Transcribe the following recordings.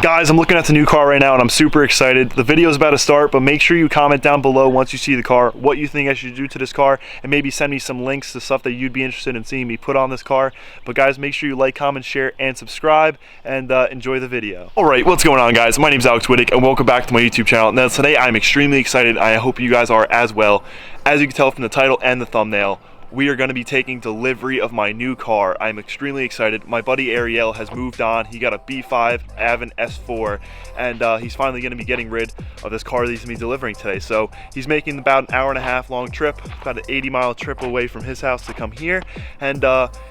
Guys, I'm looking at the new car right now and I'm super excited. The video is about to start, but make sure you comment down below once you see the car what you think I should do to this car, and maybe send me some links to stuff that you'd be interested in seeing me put on this car. But guys, make sure you like, comment, share, and subscribe, and enjoy the video. Alright, what's going on, guys? My name is Alex Wittig and welcome back to my YouTube channel. Now today I'm extremely excited. I hope you guys are as well. As you can tell from the title and the thumbnail, we are going to be taking delivery of my new car. I'm extremely excited. My buddy Ariel has moved on. He got a B5 Avon S4, and he's finally going to be getting rid of this car that he's going to be delivering today. So he's making about an hour and a half long trip, about an 80-mile trip away from his house to come here, and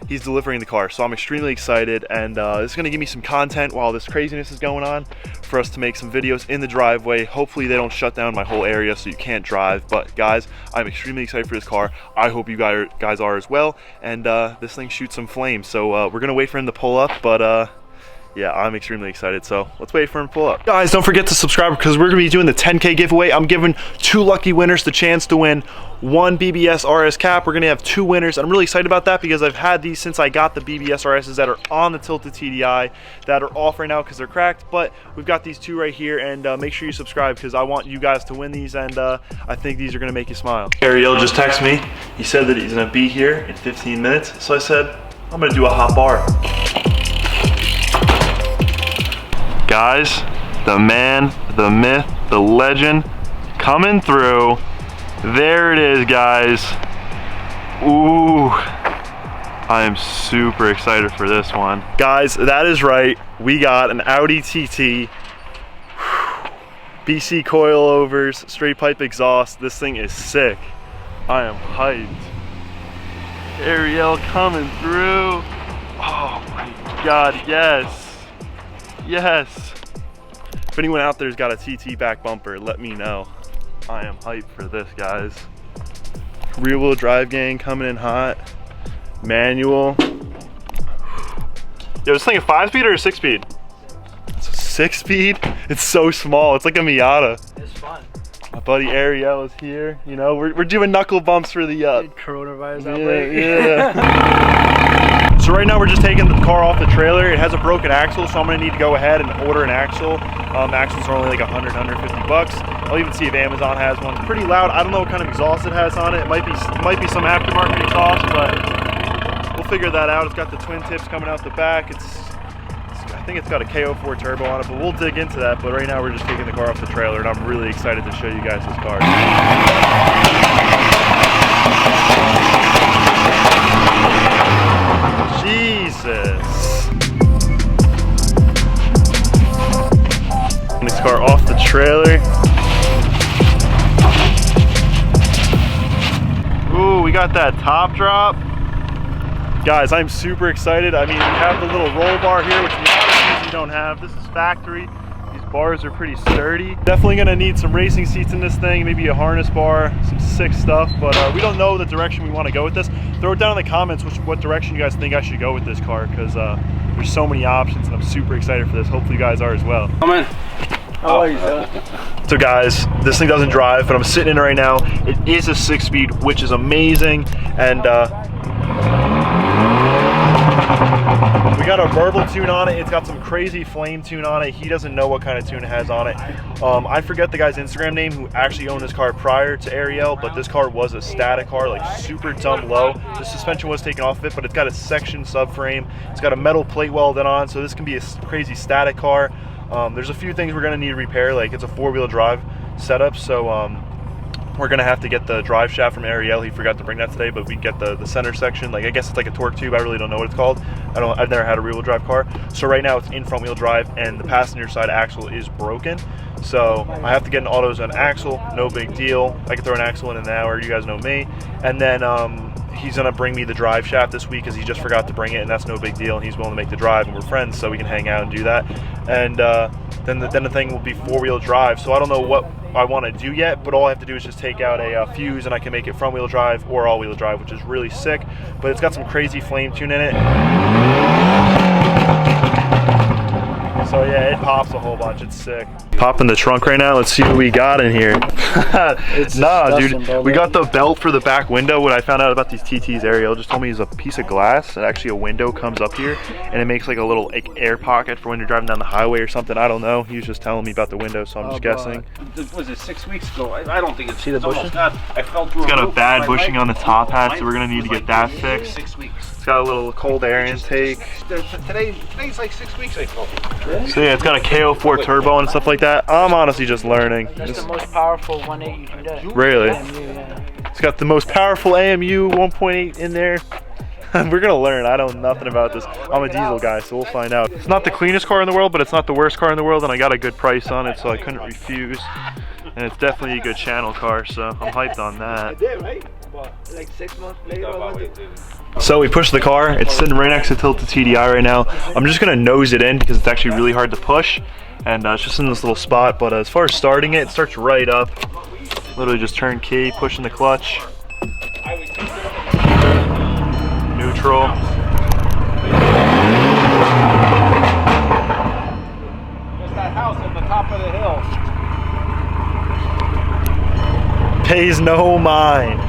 he's delivering the car. So I'm extremely excited, and it's going to give me some content while this craziness is going on for us to make some videos in the driveway. Hopefully they don't shut down my whole area so you can't drive. But guys, I'm extremely excited for this car. I hope you guys are as well, and this thing shoots some flames. So we're gonna wait for him to pull up, but yeah, I'm extremely excited, so let's wait for him to pull up. Guys, don't forget to subscribe because we're gonna be doing the 10K giveaway. I'm giving 2 lucky winners the chance to win 1 BBS RS cap. We're gonna have 2 winners. I'm really excited about that because I've had these since I got the BBS RSs that are on the Tilted TDI that are off right now because they're cracked, but we've got these 2 right here, and make sure you subscribe because I want you guys to win these, and I think these are gonna make you smile. Ariel just texted me. He said that he's gonna be here in 15 minutes, so I said, I'm gonna do a hot bar. Guys, the man, the myth, the legend coming through. There it is, guys. Ooh, I am super excited for this one. Guys, that is right. We got an Audi TT, BC coilovers, straight pipe exhaust. This thing is sick. I am hyped. Ariel coming through. Oh my God, yes. Yes. If anyone out there's got a TT back bumper, let me know. I am hyped for this, guys. Rear wheel drive gang coming in hot. Manual. Yo, this thing a 5-speed or a 6-speed? It's a 6-speed? It's so small. It's like a Miata. It's fun. My buddy Ariel is here. You know, we're doing knuckle bumps for the coronavirus outbreak. Yeah. So right now we're just taking the car off the trailer. It has a broken axle, so I'm gonna need to go ahead and order an axle. Axles are only like 100, 150 bucks. I'll even see if Amazon has one. Pretty loud. I don't know what kind of exhaust it has on it. It might be some aftermarket exhaust, but we'll figure that out. It's got the twin tips coming out the back. I think it's got a KO4 turbo on it, but we'll dig into that. But right now we're just taking the car off the trailer, and I'm really excited to show you guys this car. Jesus. This car off the trailer. Ooh, we got that top drop. Guys, I'm super excited. I mean, we have the little roll bar here, which we usually don't have. This is factory. These bars are pretty sturdy. Definitely gonna need some racing seats in this thing, maybe a harness bar, some sick stuff, but we don't know the direction we want to go with this. Throw it down in the comments what direction you guys think I should go with this car, because there's so many options and I'm super excited for this. Hopefully you guys are as well. Come in. How are you, sir? So guys, this thing doesn't drive, but I'm sitting in it right now. It is a 6-speed, which is amazing, and we got a verbal tune on it. It's got some crazy flame tune on it. He doesn't know what kind of tune it has on it. I forget the guy's Instagram name who actually owned this car prior to Ariel, but this car was a static car, like super dumb low. The suspension was taken off of it, but it's got a section subframe. It's got a metal plate welded on, so this can be a crazy static car. There's a few things we're gonna need to repair, like it's a 4-wheel drive setup, so we're gonna have to get the drive shaft from Ariel. He forgot to bring that today, but we get the center section. Like, I guess it's like a torque tube. I really don't know what it's called. I've never had a rear-wheel drive car. So right now it's in front-wheel drive, and the passenger side axle is broken. So I have to get an AutoZone axle. No big deal. I can throw an axle in an hour. You guys know me. And then he's gonna bring me the drive shaft this week because he just forgot to bring it, and that's no big deal. And he's willing to make the drive, and we're friends, so we can hang out and do that. And then the thing will be 4-wheel drive. So I don't know what I want to do yet, but all I have to do is just take out a fuse, and I can make it front-wheel drive or all-wheel drive, which is really sick. But it's got some crazy flame tune in it. So yeah, it pops a whole bunch. It's sick. Popping the trunk right now. Let's see what we got in here. Nah, dude. We got the belt for the back window. What I found out about these TTs, Ariel just told me is a piece of glass, and actually a window comes up here, and it makes like a little air pocket for when you're driving down the highway or something. I don't know. He was just telling me about the window, so I'm just guessing. Was it 6 weeks ago? I don't think it's. See the bushing? I fell through. It's got a bad bushing on the top hat, so we're gonna need to get that fixed. 6 weeks. It's got a little cold air intake. Today's like 6 weeks. I felt. So yeah, it's got a KO4 turbo and stuff like that. I'm honestly just learning. That's the most powerful 1.8 you can get. Really? Yeah. It's got the most powerful AMU 1.8 in there. We're gonna learn. I know nothing about this. I'm a diesel guy, so we'll find out. It's not the cleanest car in the world, but it's not the worst car in the world, and I got a good price on it, so I couldn't refuse. And it's definitely a good channel car, so I'm hyped on that. Like 6 months later. So we pushed the car. It's sitting right next to Tilted TDI right now. I'm just gonna nose it in because it's actually really hard to push, and it's just in this little spot. But as far as starting it, it starts right up. Literally just turn key, pushing the clutch. Neutral. There's that house on the top of the hill. Pays no mind.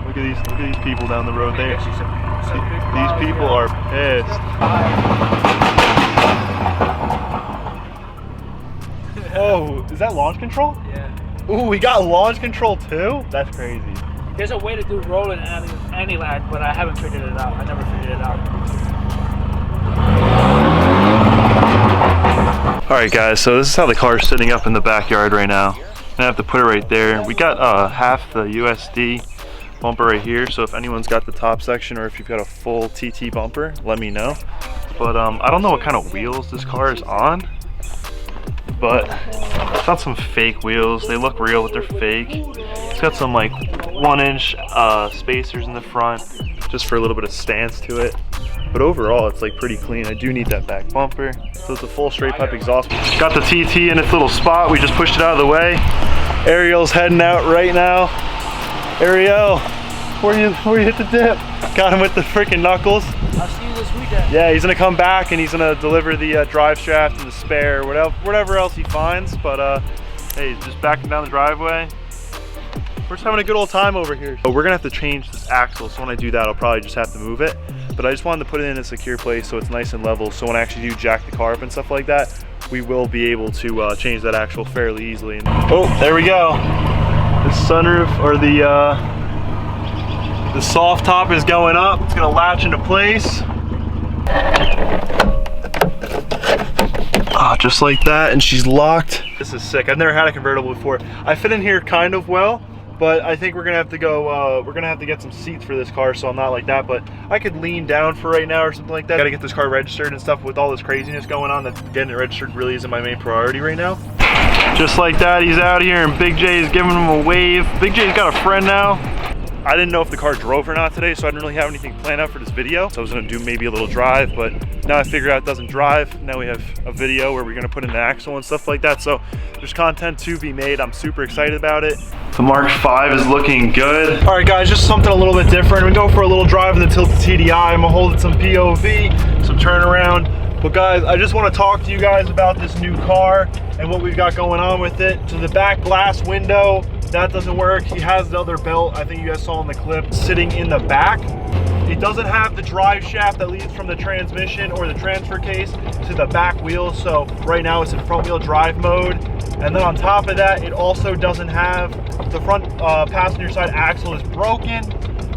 Look at these people down the road there. These people are pissed. Oh, is that launch control? Yeah. Ooh, we got launch control too? That's crazy. There's a way to do roll and anti-lag, but I haven't figured it out. I never figured it out. Alright guys, so this is how the car is sitting up in the backyard right now. I have to put it right there. We got half the USD bumper right here, so if anyone's got the top section or if you've got a full TT bumper, let me know. But I don't know what kind of wheels this car is on, but it's got some fake wheels. They look real, but they're fake. It's got some like 1-inch spacers in the front, just for a little bit of stance to it. But overall, it's like pretty clean. I do need that back bumper. So it's a full straight pipe exhaust. Got the TT in its little spot. We just pushed it out of the way. Ariel's heading out right now. Ariel, where you hit the dip? Got him with the freaking knuckles. I'll see you this weekend. Yeah, he's gonna come back and he's gonna deliver the drive shaft and the spare, whatever else he finds. But hey, he's just backing down the driveway. We're just having a good old time over here. So we're gonna have to change this axle, so when I do that, I'll probably just have to move it. But I just wanted to put it in a secure place so it's nice and level, so when I actually do jack the car up and stuff like that, we will be able to change that axle fairly easily. Oh, there we go. The sunroof, or the soft top is going up. It's gonna latch into place. Just like that, and she's locked. This is sick. I've never had a convertible before. I fit in here kind of well, but I think we're gonna have to go, we're gonna have to get some seats for this car, so I'm not like that, but I could lean down for right now or something like that. Gotta get this car registered and stuff. With all this craziness going on, that getting it registered really isn't my main priority right now. Just like that, he's out here, and Big J is giving him a wave. Big J's got a friend now. I didn't know if the car drove or not today, so I didn't really have anything planned out for this video. So I was gonna do maybe a little drive, but now I figured out it doesn't drive. Now we have a video where we're gonna put in the axle and stuff like that. So there's content to be made. I'm super excited about it. The Mark V is looking good. All right guys, just something a little bit different. We go for a little drive in the Tilted TDI. I'm gonna hold it some POV, some turnaround. But guys, I just want to talk to you guys about this new car and what we've got going on with it. So the back glass window, that doesn't work. He has the other belt, I think you guys saw in the clip, sitting in the back. It doesn't have the drive shaft that leads from the transmission or the transfer case to the back wheel. So right now it's in front wheel drive mode. And then on top of that, it also doesn't have the front passenger side axle is broken.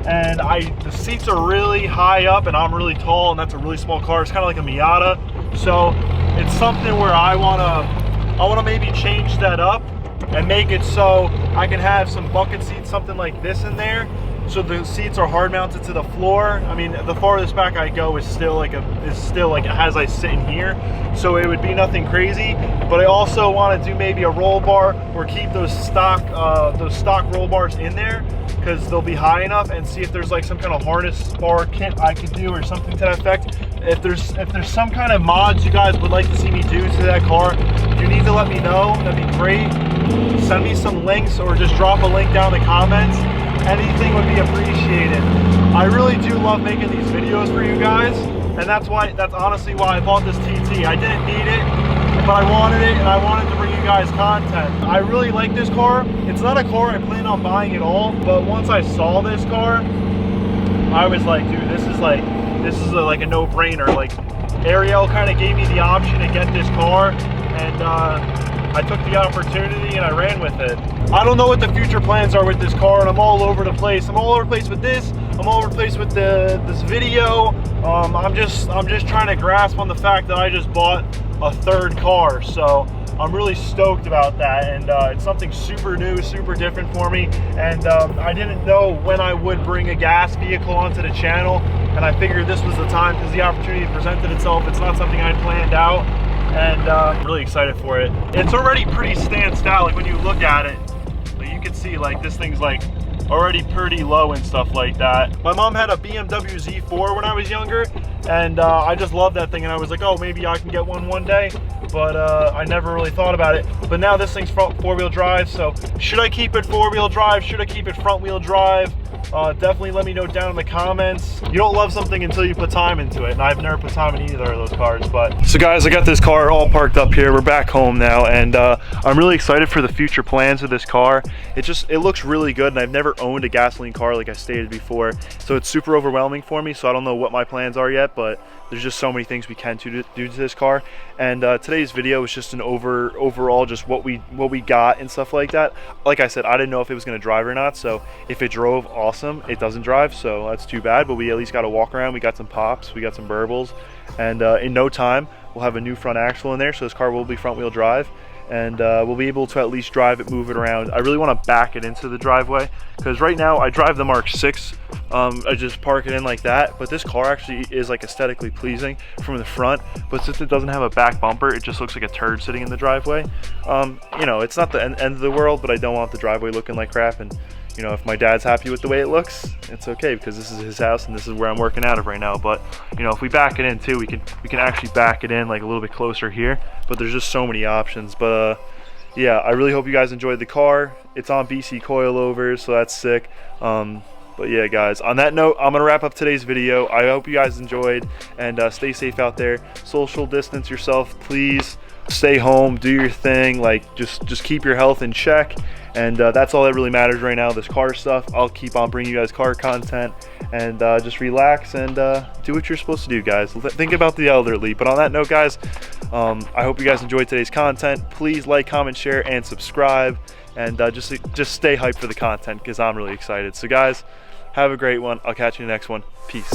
And the seats are really high up, and I'm really tall, and that's a really small car. It's kind of like a Miata. So it's something where I wanna maybe change that up and make it so I can have some bucket seats, something like this in there. So the seats are hard mounted to the floor. I mean, the farthest back I go is still like as I sit in here. So it would be nothing crazy. But I also want to do maybe a roll bar or keep those stock roll bars in there, because they'll be high enough, and see if there's like some kind of harness bar kit I could do or something to that effect. If there's some kind of mods you guys would like to see me do to that car, you need to let me know. That'd be great. Send me some links or just drop a link down in the comments. Anything would be appreciated. I really do love making these videos for you guys, and that's honestly why I bought this TT. I didn't need it, but I wanted it, and I wanted to bring you guys content. I really like this car. It's not a car I plan on buying at all, but once I saw this car, I was like, dude, this is like a no-brainer. Like, Ariel kind of gave me the option to get this car, and I took the opportunity and I ran with it. I don't know what the future plans are with this car, and I'm all over the place. I'm all over the place with this. I'm all over the place with this video. I'm just trying to grasp on the fact that I just bought a third car, so I'm really stoked about that, and it's something super new, super different for me, and I didn't know when I would bring a gas vehicle onto the channel, and I figured this was the time because the opportunity presented itself. It's not something I planned out, and I'm really excited for it. It's already pretty stanced out. Like, when you look at it, you can see like this thing's like already pretty low and stuff like that. My mom had a BMW Z4 when I was younger, and I just love that thing, and I was like, oh, maybe I can get one day, but I never really thought about it. But now this thing's four-wheel drive, so should I keep it four-wheel drive? Should I keep it front-wheel drive? Definitely let me know down in the comments. You don't love something until you put time into it, and I've never put time in either of those cars. But so guys, I got this car all parked up here. We're back home now, and I'm really excited for the future plans of this car. It looks really good, and I've never owned a gasoline car like I stated before, so it's super overwhelming for me. So I don't know what my plans are yet, but there's just so many things we can do to this car. And today's video is just an overall just what we got and stuff like that. Like I said, I didn't know if it was going to drive or not, so if it drove, awesome. It doesn't drive, so that's too bad, but we at least got to walk around. We got some pops, we got some burbles, and in no time we'll have a new front axle in there, so this car will be front wheel drive, and we'll be able to at least drive it, move it around. I really want to back it into the driveway, because right now I drive the Mark 6. I just park it in like that, but this car actually is like aesthetically pleasing from the front, but since it doesn't have a back bumper, it just looks like a turd sitting in the driveway. You know, it's not the end of the world, but I don't want the driveway looking like crap. And you know, if my dad's happy with the way it looks, it's okay, because this is his house and this is where I'm working out of right now. But you know, if we back it in too, we can actually back it in like a little bit closer here, but there's just so many options. But yeah, I really hope you guys enjoyed the car. It's on BC coilovers, so that's sick. But yeah, guys, on that note, I'm gonna wrap up today's video. I hope you guys enjoyed, and stay safe out there. Social distance yourself, please. Stay home, do your thing, like just keep your health in check, and that's all that really matters right now. This car stuff, I'll keep on bringing you guys car content, and just relax and do what you're supposed to do, guys. Think about the elderly. But on that note, guys, I hope you guys enjoyed today's content. Please like, comment, share, and subscribe, and just stay hyped for the content, because I'm really excited. So guys, have a great one. I'll catch you in the next one. Peace.